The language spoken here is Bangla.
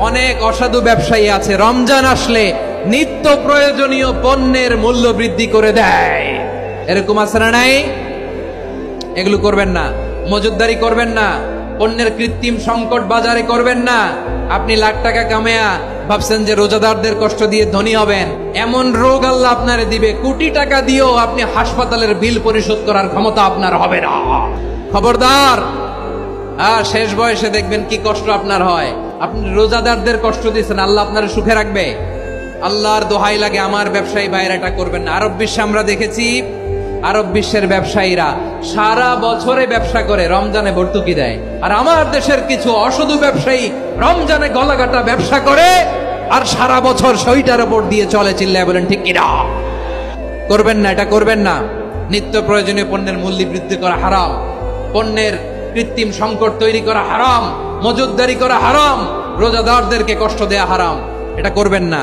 অনেক অসাধু ব্যবসায়ী আছে রমজান আসলে নিত্য প্রয়োজনীয় পণ্যের মূল্য বৃদ্ধি করে দেয়। এরকম আছে না নাই? এগুলো করবেন না, মজুতদারি করবেন না, পণ্যের কৃত্রিম সংকট বাজারে করবেন না। আপনি লাখ টাকা কামায়া ভাবছেন যে রোজাদারদের কষ্ট দিয়ে ধনী হবেন, এমন রোগ আল্লাহ আপনারে দিবে, কোটি টাকা দিয়েও আপনি হাসপাতালের বিল পরিশোধ করার ক্ষমতা আপনার হবে না। খবরদার। শেষ বয়সে দেখবেন কি কষ্ট আপনার হয়। আপনি রোজাদারদের কষ্ট দিচ্ছেন, আল্লাহ আপনার সুখে রাখবে? আল্লাহর দোহাই লাগে আমার ব্যবসায়ী ভাইরা এটা করবেন না। আরব বিশ্বে আমরা দেখেছি, আরব বিশ্বের ব্যবসায়ীরা সারা বছরে ব্যবসা করে, রমজানে ভর্তুকি দেয়। আর আমার দেশের কিছু অসাধু ব্যবসায়ী রমজানে গলাকাটা ব্যবসা করে আর সারা বছর সইটার উপর দিয়ে চলে। চিল্লায় বলেন ঠিক কিনা? করবেন না, এটা করবেন না। নিত্য প্রয়োজনীয় পণ্যের মূল্য বৃদ্ধি করা হারাম, পণ্যের কৃত্রিম সংকট তৈরি করা হারাম, মজুতদারি করা হারাম, রোজাদারদেরকে কষ্ট দেয়া হারাম। এটা করবেন না।